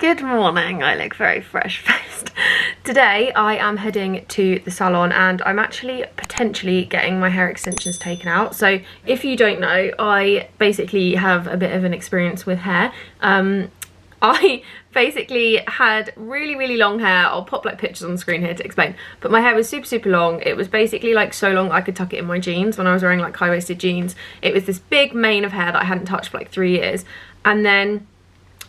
Good morning, I look very fresh-faced. Today I am heading to the salon and I'm actually potentially getting my hair extensions taken out. So if you don't know, I basically have a bit of an experience with hair. I basically had really long hair. I'll pop like pictures on the screen here to explain, but my hair was super long. It was basically like so long I could tuck it in my jeans when I was wearing like high-waisted jeans. It was this big mane of hair that I hadn't touched for like 3 years, and then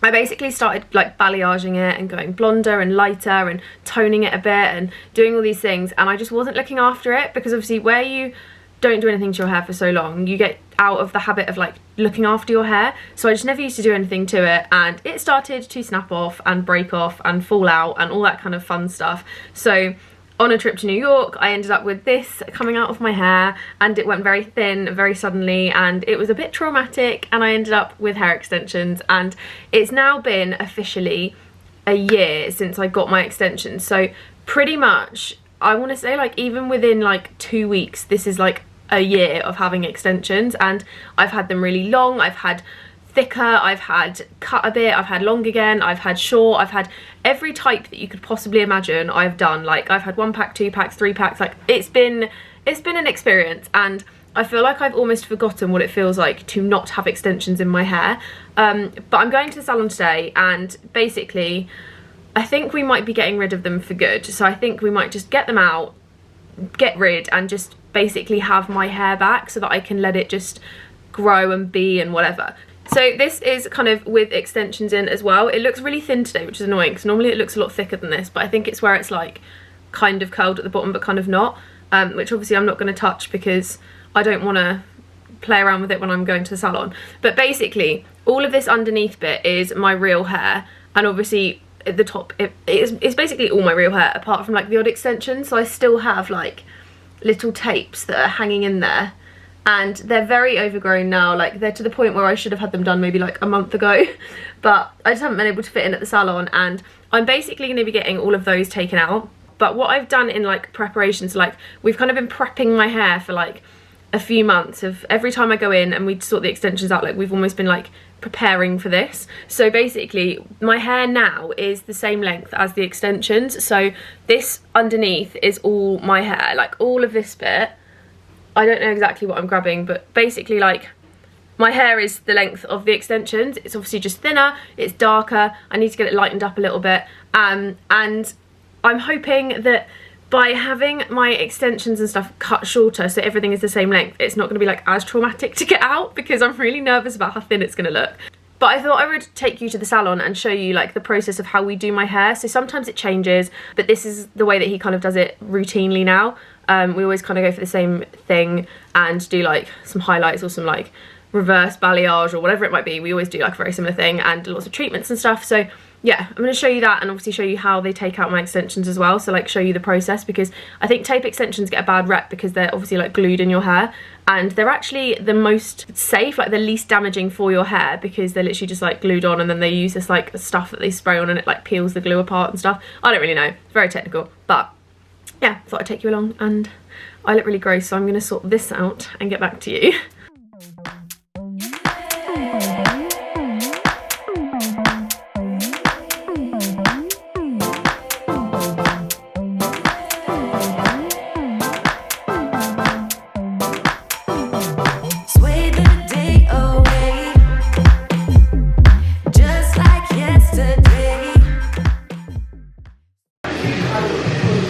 I basically started like balayaging it and going blonder and lighter and toning it a bit and doing all these things, and I just wasn't looking after it because obviously where you don't do anything to your hair for so long, you get out of the habit of like looking after your hair. So I just never used to do anything to it, and it started to snap off and break off and fall out and all that kind of fun stuff. So on a trip to New York, I ended up with this coming out of my hair, and it went very thin very suddenly, and it was a bit traumatic, and I ended up with hair extensions. And it's now been officially a year since I got my extensions, so pretty much I want to say like even within like 2 weeks this is like a year of having extensions. And I've had them really long, I've had thicker, I've had cut a bit, I've had long again, I've had short, I've had every type that you could possibly imagine I've done. Like I've had 1 pack, 2 packs, 3 packs, like it's been an experience, and I feel like I've almost forgotten what it feels like to not have extensions in my hair. But I'm going to the salon today, and basically I think we might be getting rid of them for good. So I think we might just get them out, get rid, and just basically have my hair back so that I can let it just grow and be and whatever. So this is kind of with extensions in as well. It looks really thin today, which is annoying because normally it looks a lot thicker than this, but I think it's where it's like kind of curled at the bottom but kind of not, which obviously I'm not going to touch because I don't want to play around with it when I'm going to the salon. But basically all of this underneath bit is my real hair, and obviously at the top it's basically all my real hair apart from like the odd extension. So I still have like little tapes that are hanging in there, and they're very overgrown now. Like they're to the point where I should have had them done maybe like a month ago, but I just haven't been able to fit in at the salon, and I'm basically going to be getting all of those taken out. But what I've done in like preparations, like we've kind of been prepping my hair for like a few months of every time I go in and we sort the extensions out, like we've almost been like preparing for this. So basically my hair now is the same length as the extensions, so this underneath is all my hair, like all of this bit. I don't know exactly what I'm grabbing, but basically like my hair is the length of the extensions. It's obviously just thinner, it's darker, I need to get it lightened up a little bit, and I'm hoping that by having my extensions and stuff cut shorter so everything is the same length, it's not going to be like as traumatic to get out, because I'm really nervous about how thin it's going to look. But I thought I would take you to the salon and show you like the process of how we do my hair. So sometimes it changes, but this is the way that he kind of does it routinely now. We always kind of go for the same thing and do like some highlights or some like reverse balayage or whatever it might be. We always do like a very similar thing and lots of treatments and stuff. So yeah, I'm going to show you that, and obviously show you how they take out my extensions as well. So like show you the process, because I think tape extensions get a bad rep because they're obviously like glued in your hair, and they're actually the most safe, like the least damaging for your hair, because they're literally just like glued on, and then they use this like stuff that they spray on and it like peels the glue apart and stuff. I don't really know, it's very technical, but yeah, thought I'd take you along. And I look really gross, so I'm going to sort this out and get back to you.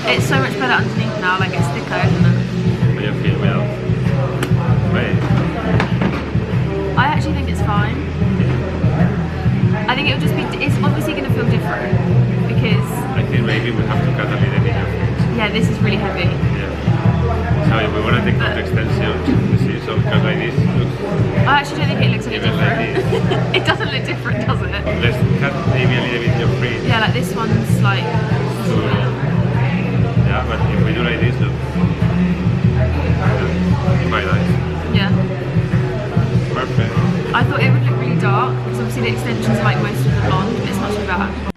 It's so much better underneath now, like it's thicker, isn't it? I actually think it's fine. I think it'll just be, it's obviously going to feel different because I think maybe we have to cut a little bit of it. Yeah, this is really heavy. Yeah. So if we want to take the extensions, you see, so cut like this looks. I actually don't think it looks any different. Like it doesn't look different, does it? Let's cut maybe a little bit your fringe. Yeah, like this one's like. So, yeah, but if we do like this, look. In my eyes. Yeah. Perfect. I thought it would look really dark because obviously the extensions are like most of the blonde, but it's not too bad.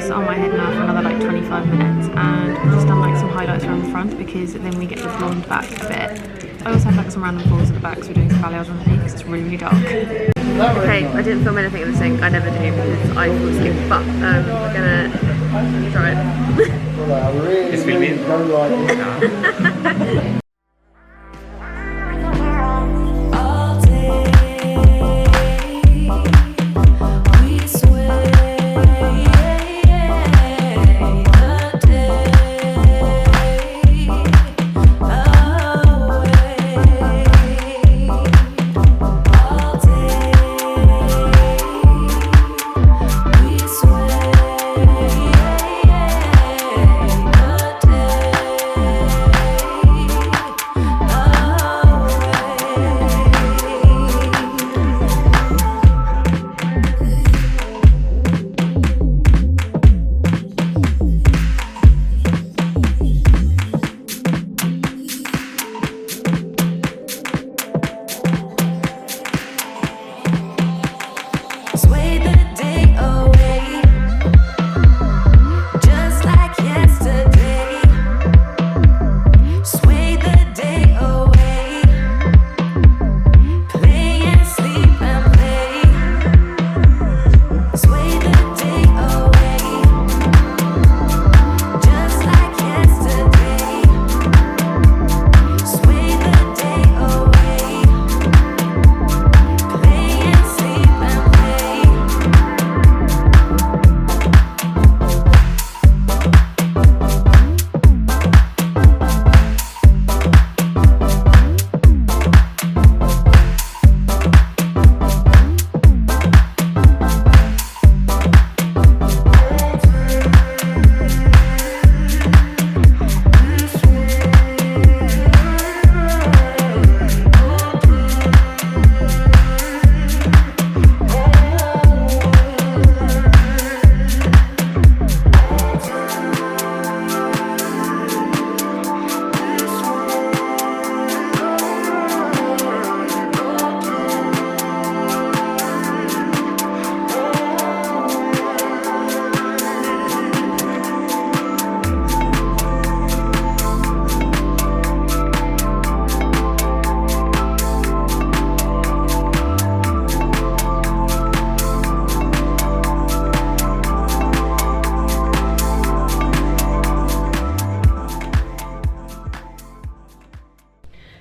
this on my head now for another like 25 minutes, and I've just done like some highlights around the front because then we get the blonde back a bit. I also have like some random falls at the back, so we're doing some balayage underneath because it's really, really dark. Okay, I didn't film anything in the sink, I never do because I fall asleep, but we're gonna try it. It's filming.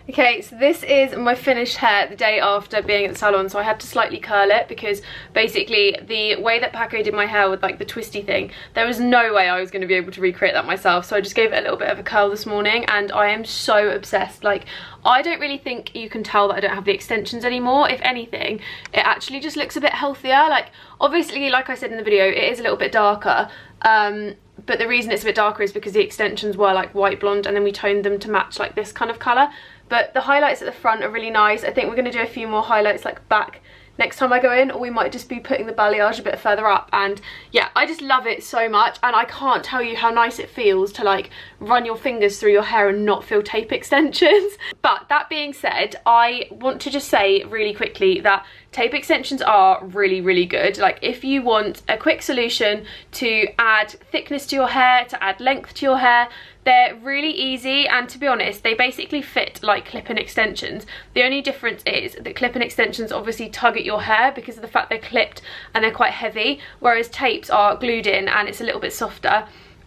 Okay, so this is my finished hair the day after being at the salon, so I had to slightly curl it because basically the way that Paco did my hair with like the twisty thing, there was no way I was going to be able to recreate that myself, so I just gave it a little bit of a curl this morning and I am so obsessed. Like, I don't really think you can tell that I don't have the extensions anymore. If anything, it actually just looks a bit healthier. Like, obviously, like I said in the video, it is a little bit darker, but the reason it's a bit darker is because the extensions were like white blonde and then we toned them to match like this kind of colour. But the highlights at the front are really nice. I think we're going to do a few more highlights like back next time I go in, or we might just be putting the balayage a bit further up. And yeah, I just love it so much, and I can't tell you how nice it feels to like run your fingers through your hair and not feel tape extensions. But that being said, I want to just say really quickly that tape extensions are really, really good. Like, if you want a quick solution to add thickness to your hair, to add length to your hair, they're really easy, and to be honest, they basically fit like clip-in extensions. The only difference is that clip-in extensions obviously tug at your hair because of the fact they're clipped and they're quite heavy, whereas tapes are glued in and it's a little bit softer.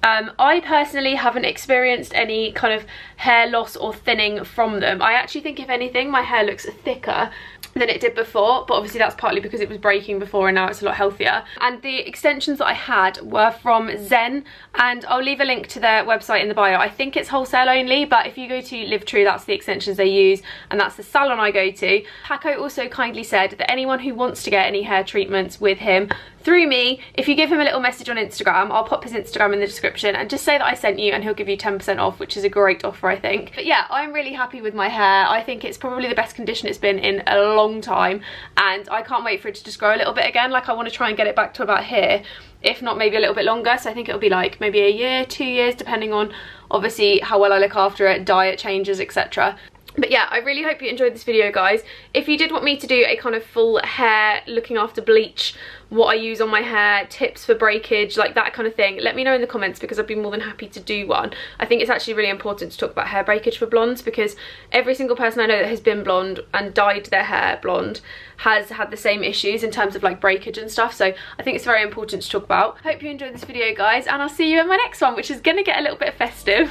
I personally haven't experienced any kind of hair loss or thinning from them. I actually think, if anything, my hair looks thicker than it did before, but obviously that's partly because it was breaking before and now it's a lot healthier. And the extensions that I had were from Zen, and I'll leave a link to their website in the bio. I think it's wholesale only, but if you go to Live True, that's the extensions they use, and that's the salon I go to. Paco also kindly said that anyone who wants to get any hair treatments with him through me, if you give him a little message on Instagram, I'll pop his Instagram in the description, and just say that I sent you and he'll give you 10% off, which is a great offer, I think. But yeah, I'm really happy with my hair. I think it's probably the best condition it's been in a long time, and I can't wait for it to just grow a little bit again. Like, I want to try and get it back to about here, if not maybe a little bit longer. So I think it'll be like maybe a year, 2 years, depending on obviously how well I look after it, diet changes, etc. But yeah, I really hope you enjoyed this video, guys. If you did want me to do a kind of full hair looking after bleach, what I use on my hair, tips for breakage, like that kind of thing, let me know in the comments, because I'd be more than happy to do one. I think it's actually really important to talk about hair breakage for blondes, because every single person I know that has been blonde and dyed their hair blonde has had the same issues in terms of like breakage and stuff. So I think it's very important to talk about. Hope you enjoyed this video, guys, and I'll see you in my next one, which is gonna get a little bit festive.